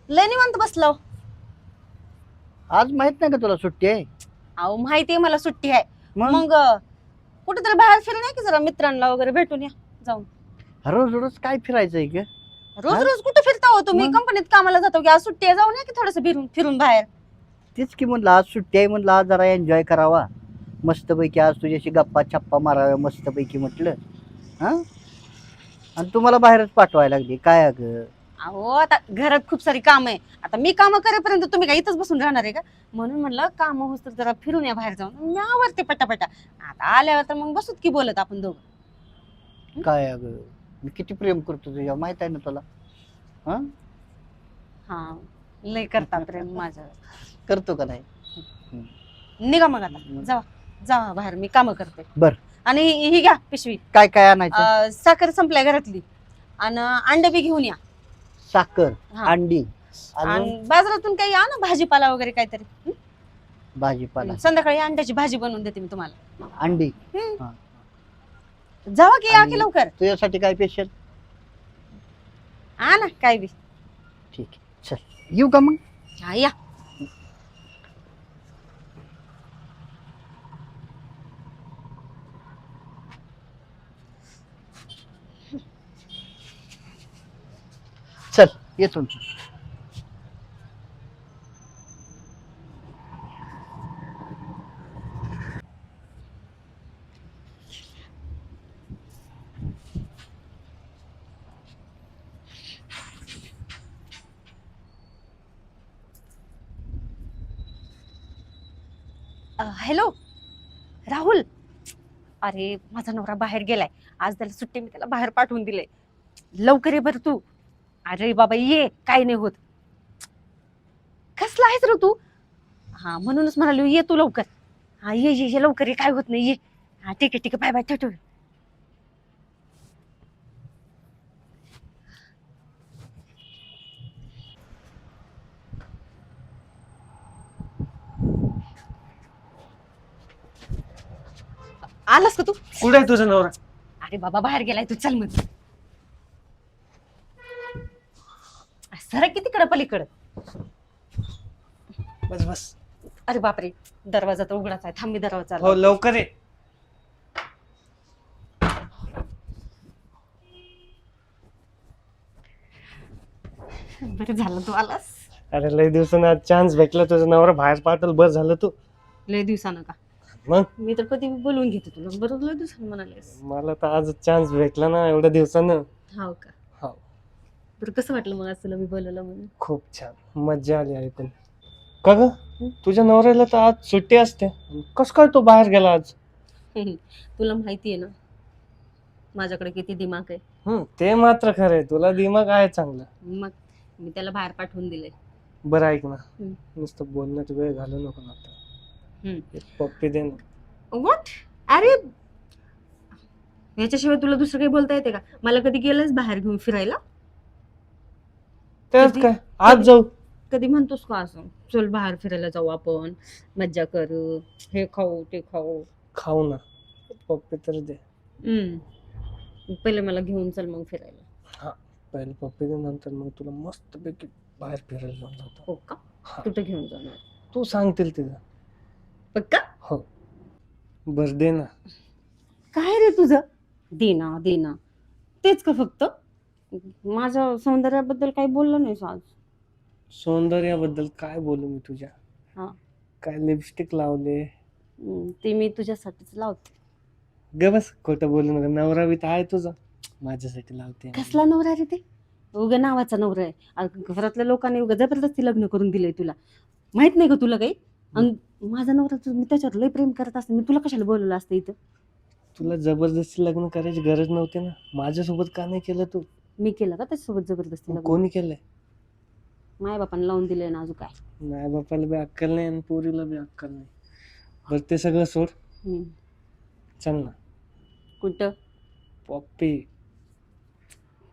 लय निवांत बसलो. आज माहित नाही का तुला सुट्टी आहे? अहो माहितीये मला सुट्टी आहे. मग मग कुठेतरी बाहेर फिरून या की जरा मित्रांना वगैरे भेटून या जाऊन. रोज रोज काय फिरायचंय का? रोज रोज कुठे फिरता हो तुम्ही? मग? कंपनीत कामाला जातो की आज सुट्टी आहे, जाऊन या की थोडस फिरून फिरून बाहेर. तेच की म्हणलं आज सुट्टी आहे, म्हणलं आज जरा एन्जॉय करावा मस्तपैकी, आज तुझ्याशी गप्पा छप्पा माराव्या मस्तपैकी म्हटलं. हा, आणि तुम्हाला बाहेरच पाठवायला लागली काय अगं? अहो आता घरात खूप सारी काम आहे. आता मी काम करेपर्यंत तुम्ही काय इथंच बसून राहणार आहे का? म्हणून म्हणलं काम होस तर जरा फिरून या बाहेर जाऊन. मी आवरते पटापटा. आता आल्यावर तर मग बसूत की बोलत आपण दोघं. काय अगं, मी किती प्रेम करतो तुझ्या, माहित आहे ना तुला. हा, हा लय करता प्रेम माझ्यावर. करतो का नाही? निघा मग आता, जावा जावा बाहेर, मी काम करते. बर. आणि ही घ्या पिशवी. काय काय आणायचं? साखर संपल्या घरातली. आणि अंडे बी घेऊन या. साखर, हा. अंडी, आणि अजून बाजारातून काही या ना, भाजीपाला वगैरे काहीतरी. भाजीपाला. संध्याकाळी अंड्याची भाजी बनवून देते मी तुम्हाला. अंडी. जावा की, या आणि की लवकर. तुझ्यासाठी काय स्पेशल? हा ना, काय बी. ठीक आहे, चल येऊ का मग? हा या. चल येतो. हॅलो राहुल. अरे माझा नवरा बाहेर गेलाय. आज त्याला सुट्टी, मी त्याला बाहेर पाठवून दिले. लवकर ये बरं तू. अरे बाबा ये, काय नाही होत. कसला आहेस रे तू? हा म्हणूनच म्हणालो ये तू लवकर. हा ये ये ये लवकर ये, काय होत नाही, ये. हा ठीक आहे ठीक आहे, बाय बाय, ठेव ठेव. आलास का तू? कुठे आहे तुझा नवरा? अरे बाबा बाहेर गेलाय, तू चल मग. सर किती कडं पलीकडं. बस बस. अरे बापरे, दरवाजा तर उघडाच आहे. थांब, मी दरवाजा हो लवकर ये. बरं झालं तू आलास. अरे लय दिवसानं आज चान्स भेटला, तुझा नवरा बाहेर पाठवलं, बस झालं तू. लय दिवसानं का? मग मी तर कधी बोलवून घेते तुला. बरोबर लय दिवसानं म्हणालेस. मला तर आज चान्स भेटला ना, एवढ्या दिवसानं. हो का? हो. बरं कसं वाटलं मग आज तुला मी बोलवलं म्हणून? खूप छान, मज्जा आली ऐकून. का ग, तुझ्या नवऱ्याला तर आज सुट्टी असते, कस काय तो बाहेर गेला आज? तुला माहिती आहे ना माझ्याकडे किती दिमाग आहे. ते मात्र खरंय, तुला दिमाग आहे चांगला. मग मी त्याला बाहेर पाठवून दिले. बरं ऐक ना, हम्म. नुसतं बोलण्यात वेळ घालू नको ना आता. हम्म. एक पप्पी दे ना. व्हॉट? अरे याच्याशिवाय तुला दुसरं काही बोलता येते का? मला कधी गेलंच बाहेर घेऊन फिरायला? त्यात कधी- काय, आज जाऊ. कधी म्हणतोस का असं, चल बाहेर फिरायला जाऊ आपण, मज्जा करू, हे खाऊ ते खाऊ? खाऊ ना, पप्पी तर दे. पहिले मला घेऊन चल मग फिरायला. पहिले पप्पी दे, नंतर मग तुला मस्त पैकी बाहेर फिरायला घेऊन जातो. हो का? हा. कुठे घेऊन जाणार? तू सांगतील तिला. पक्का? हो. बर दे ना. काय रे तुझं देना देना तेच का फक्त? माझ्या सौंदर्याबद्दल काही बोललं नाहीस आज. सौंदर्याबद्दल काय बोलू मी तुझ्या? हा. काय लिपस्टिक लावले? ते मी तुझ्यासाठीच लावते. ग बस, खोटं बोलू नका. नवरा बी तर आहे तुझा, माझ्यासाठी लावते. कसला नवरा रे ते? उग नावाचा नवरा आहे. घरातल्या लोकांनी उगा जबरदस्ती लग्न करून दिलंय तुला. माहित नाही का तुला काही? आणि माझा नवरा, मी त्याच्यावर लय प्रेम करत असते. मी तुला कशाला बोलवलं असतं इथं? तुला जबरदस्ती लग्न करायची गरज नव्हती ना. माझ्यासोबत का नाही केलं तू? मी केलं का त्याच्यासोबत जबरदस्ती लग्न? कोणी केलंय? माय बापाने लावून दिलंय ना. अजून काय? नाही, बापाला बी अक्कल नाही आणि पोरीला बी अक्कल नाही. बरं ते सगळं सोड, चल ना. कुठं? पप्पी.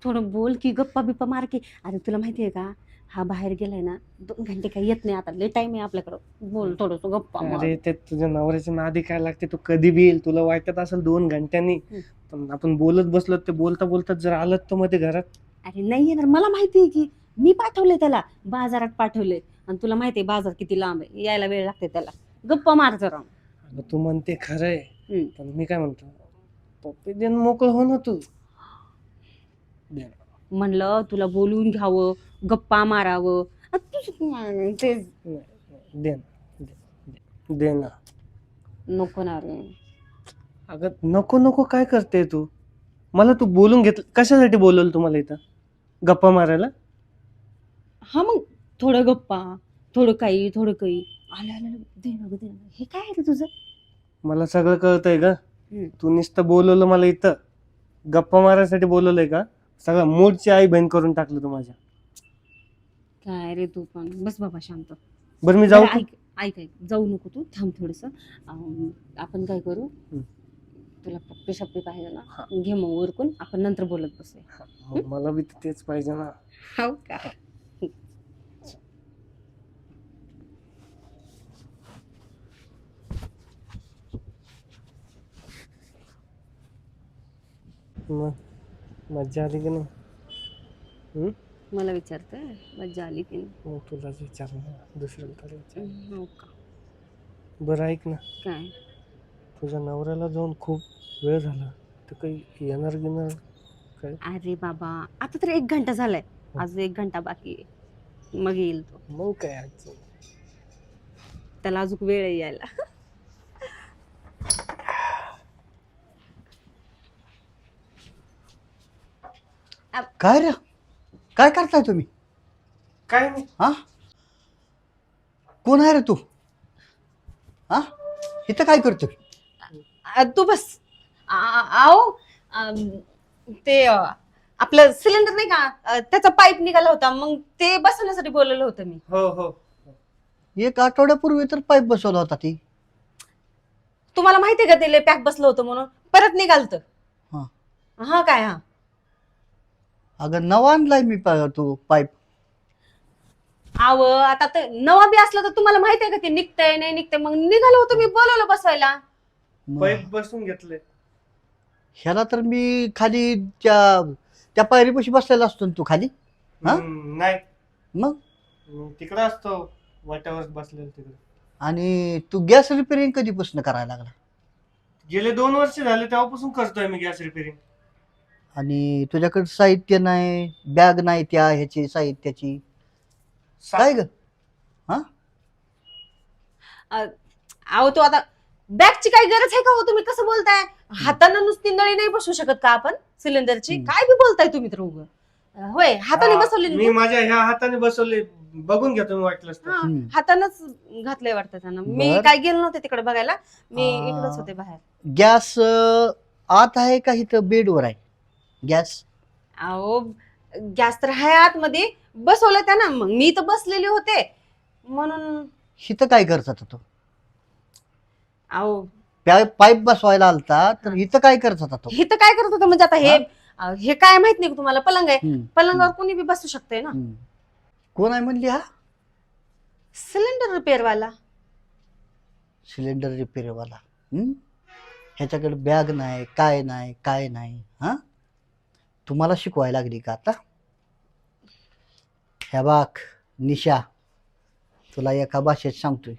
थोडं बोल की, गप्पा बिप्पा मार की. अरे तुला माहितीये का, हा बाहेर गेलाय ना, 2 घंटे काही येत नाही. आता लय टाइम आहे आपल्याकडं. बोल थोडस, गप्पा मार. अरे ते तुझ्या नवऱ्याच्या नादी काय लागते, तू कधी बी येईल. तुला वाटत असेल 2 घंट्यांनी, पण आपण बोलत बसलो, ते बोलता बोलता जर आलं तर मध्ये घरात. अरे नाही येणार, मला माहिती आहे की मी पाठवलंय त्याला, बाजारात पाठवलंय. आणि तुला माहितीये बाजार किती लांब आहे, यायला वेळ लागते त्याला. गप्पा मार जरा. अगं तू म्हणते खरंय, हम्म. पण मी काय म्हणतो, पप्पी देऊन मोकळं हो ना तू. दे. म्हणलं तुला बोलून घ्यावं, गप्पा मारावं. ते दे ना, दे ना. नको ना रे. अगं नको नको काय करते तू? मला तू बोलून घेतलं, कशासाठी बोलवलं तुम्हाला इथं? गप्पा मारायला? हा मग थोडं गप्पा, थोडं काही थोडं काही. आलं आलं आलं. दे ना गं, दे ना. हे काय आहे रे तुझं? मला सगळं कळतंय ग. हम्म. तू नुसतं बोलवलं मला इथं, गप्पा मारायसाठी बोलवलंय का? सगळं मूडची आई बहीण करून टाकलं तू माझ्या. काय रे तू पण, बस बाबा शांत. बरं मी जाऊ बरं, का? ऐक ऐक जाऊ नको तू, थांब थोडस. आपण काय करू, तुला पप्पी शप्पी पाहिजे ना, घे मग उरकून, आपण नंतर बोलत बसूया. मग मला बी तेच पाहिजे ना. हो का? मग मज्जा आली की नाही? मला विचारतोय मज्जा आली की नाही? मग तुलाच विचार ना, दुसऱ्याला तरी विचार. हो का? बरं ऐक ना, काय? तुझ्या नवऱ्याला जाऊन खूप वेळ झाला, तर काही येणार गिणार काय? अरे बाबा, आता तर 1 घंटा झालाय, अजून 1 घंटा बाकी आहे, मग येईल तो. मग काय अडचण? त्याला अजून वेळ आहे यायला. काय रे, काय करताय तुम्ही? काय नाही. हा, कोण आहे रे तू? हा, इथं काय करतोय? तू बस. आओ, ते आपलं सिलेंडर नाही का, त्याचा पाईप निघाला होता, मग ते बसवण्यासाठी बोलवलं होतं मी. हो हो. 1 आठवड्यापूर्वी तर पाईप बसवला होता ती. तुम्हाला माहितीये का ते पॅक बसलं होतं म्हणून परत निघालत. हा. हा काय? हा अगं नवा आणलाय मी तो पाईप. आव, आता ते नवा बी असलं तर तुम्हाला माहितीये का ते निघतंय नाही निघतंय, मग निघालं होतं, मी बोलवलं बसवायला. पाईप बसून घेतले. ह्याला तर मी खाली त्या पायरीपाशी बसलेला असतो ना तू खाली. हा? नाही, मग तिकडे असतो वाट्यावर बसलेलं तिकडे. आणि तू गॅस रिपेअरिंग कधीपासून करायला लागला? गेले 2 वर्ष झाले तेव्हापासून करतोय मी गॅस रिपेअरिंग. आणि तुझ्याकडे साहित्य नाही, बॅग नाही त्या ह्याची साहित्याची, काय ग? अहो, तो आता बॅगची काही गरज आहे का हो? तुम्ही कसं बोलताय? हाताने नुसती नळी नाही बसवू शकत का आपण सिलेंडरची? काय बी बोलताय तुम्ही तर उगं. होय, हाताने बसवली मी माझ्या ह्या हाताने बसवले, बघून घ्या तुम्ही वाटलंच तर. हातानच घातलंय वाटतं त्यांना. मी बर. काय गेलो नव्हते तिकडे बघायला, मी इकडेच होते बाहेर. गॅस आत आहे का इथं बेडवर आहे गॅस? अहो, गॅस तर आहे आतमध्ये, बसवलं त्यानं, मग मी तर बसलेले होते म्हणून. इथं काय करत होता तो? अहो, पाईप बसवायला आलता तर इथं काय करत होता तो? हे तर काय करत होतं म्हणजे आता हे काय माहित नाही का तुम्हाला? पलंग आहे, हम्म. पलंगावर कोणी बी बसू शकतंय ना. कोण आहे म्हणली? हा, सिलेंडर रिपेअर वाला. सिलेंडर रिपेअरवाला. ह्याच्याकडे बॅग नाही, काय नाही, काय नाही. हा, तुम्हाला शिकवायला लागली का आता? ह्या बाग निशा, तुला एका भाषेत सांगतोय,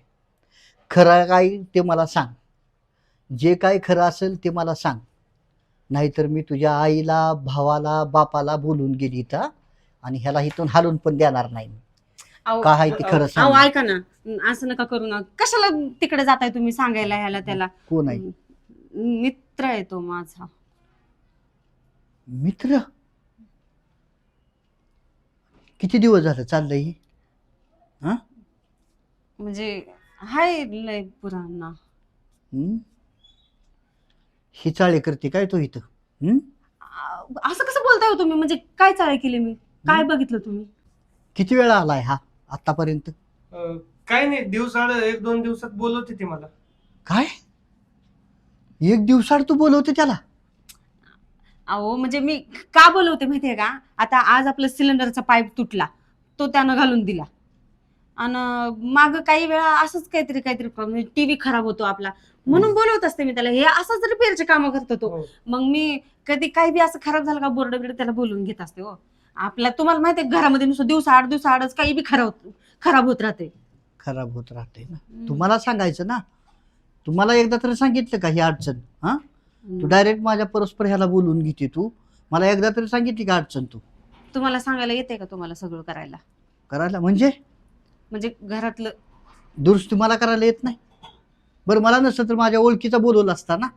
खरं काय ते मला सांग. जे काय खरं असेल ते मला सांग, नाहीतर मी तुझ्या आईला, भावाला, बापाला बोलून गेली इथं, आणि ह्याला इथून हालून पण देणार नाही. काय आहे ते खरं सांग. अहो ऐका ना, असं नका करू ना. कशाला तिकडे जाताय तुम्ही सांगायला ह्याला त्याला? कोण आहे? मित्र आहे तो माझा. मित्र? किती दिवस झालं चाललंय हे? हा, म्हणजे हाय लय पुराणा. ही चाळे करते काय तो इथं? असं कसं बोलताय हो तुम्ही? म्हणजे काय चाळे केली मी? काय बघितलं तुम्ही? किती वेळा आलाय हा आतापर्यंत? काय नाही, दिवसाआड 1-2 दिवसात बोलवते ती मला. काय 1 दिवसाआड तू बोलवते त्याला? अहो, म्हणजे मी का बोलवते माहितीये का? आता आज आपलं सिलेंडरचा पाईप तुटला, तो त्यानं घालून दिला. आणि माग काही वेळा असंच काहीतरी प्रॉब्लेम, टीव्ही खराब होतो आपला, म्हणून बोलवत असते मी त्याला. हे असंच रिपेअरचे काम करतो तो. मग मी कधी काही बी असं खराब झालं का, बोर्ड बिर्ड त्याला बोलवून घेत असते. हो, आपल्या तुम्हाला माहितीये घरामध्ये नुसतं दिवसाआडच काही बी खराब होत राहते. खराब होत राहते ना. तुम्हाला सांगायचं ना, तुम्हाला एकदा तरी सांगितलं का ही अडचण? हा, तू डायरेक्ट माझ्या परस्पर ह्याला बोलून घेते. तू मला एकदा तरी सांगितली का अडचण? तू तुम्हाला सांगायला येते का तुम्हाला सगळं करायला म्हणजे घरातलं दुरुस्ती मला करायला येत नाही? बरं, मला नसतं तर माझ्या ओळखीचा बोलवला असता ना.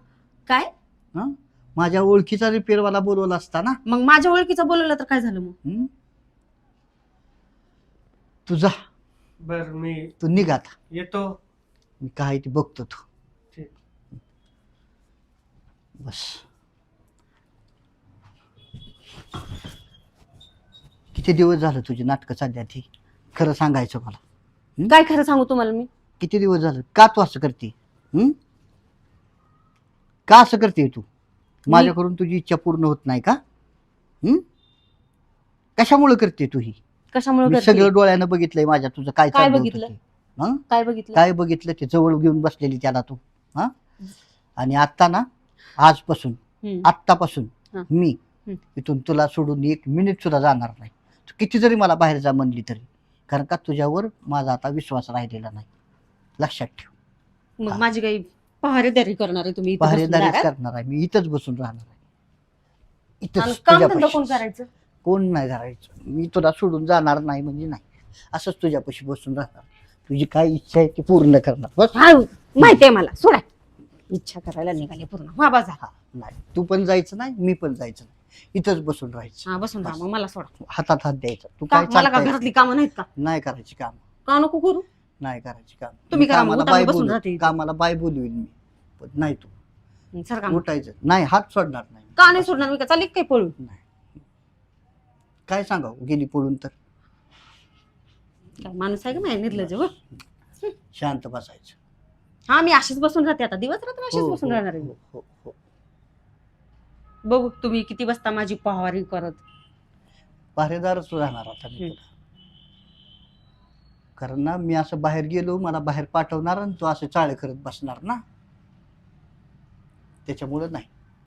काय? हा, माझ्या ओळखीचा रिपेअरवाला बोलवला असता ना. मग माझ्या ओळखीचं बोलवलं तर काय झालं मग? तुझा बर मी तू निघा आता. येतो. मी काय ते बघतो. तू ठीक. बस. किती दिवस झालं तुझी नाटकं चालल्यात ही? खरं सांगायचं मला. काय खरं सांगू तुम्हाला मी? किती दिवस झालं? का तू असं करते? का असं करते तू? माझ्याकडून तुझी इच्छा पूर्ण होत नाही का? कशामुळे करते तू ही? कशामुळे मी करते? सगळं डोळ्यानं बघितलंय माझ्या तुझं काय काय चाललं होतं बघितलं? ते. हं? काय बघितलं? काय बघितलं ते जवळ घेऊन बसलेली त्याला तू. हा, आणि आता ना, आजपासून आत्तापासून हा. मी इथून तुला सोडून 1 मिनिट सुद्धा जाणार नाही. तू किती जरी मला बाहेर जा म्हणली तरी, कारण का तुझ्यावर माझा आता विश्वास राहिलेला नाही. लक्षात ठेव. मग माझी काही पहारेदारी करणार आहे तुम्ही इथं बसून बाहेरदारीच दारात? करणार आहे मी. इथंच बसून राहणार आहे. आणि इथंच काम धंदा तुझ्यापाशी. कोण करायचं? कोण नाही करायचं. मी तुला सोडून जाणार नाही म्हणजे नाही. असंच तुझ्यापाशी बसून राहणार. तुझी काय इच्छा आहे ती पूर्ण करणार. बस. हा, माहितीये मला. सोडा. इच्छा करायला निघाली पूर्ण. हा बाजा. हा, नाही तू पण जायचं नाही, मी पण जायचं नाही. इथंच बसून राहायचं. हा, बसून राहा. मग मला सोडा. हातात हात द्यायचा. तू का? काय मला का चालतंय? घरातली कामं नाहीत का? नाही करायची काम. का नको करू? नाही करायची काम. तुम्ही करा, मग कामाला उठा, बाय मी बसून बोलू. राहते इथं. कामाला बाय बोलवीन मी, पण नाही तू सरका. उठायचं नाही. हात सोडणार नाही. का नाही सोडणार मी? का चालेल काय पळून? नाही. काय सांगावं, गेली पळून तर? काय माणूस आहे का नाही निर्लज हो? शांत बसायचं. हा, मी अशीच बसून राहते आता. दिवस रात्र अशीच हो, बसून हो, राहणार आहे. हो, हो, हो. बघू तुम्ही किती बसता माझी पहारी करत. पहारेदारच राहणार आता मी तुला. कारण ना, मी असं बाहेर गेलो, मला बाहेर पाठवणार आणि तू असं चाळे करत बसणार ना. त्याच्यामुळं नाही,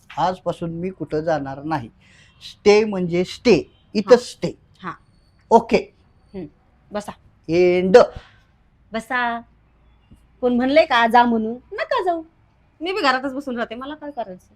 आजपासून मी कुठं जाणार नाही. स्टे म्हणजे स्टे. इथंच स्टे. हा. ओके. बसा. एंड. बसा. कोण म्हणलंय का जा म्हणून? नका जाऊ. मी बी घरातच बसून राहते. मला काय करायचं?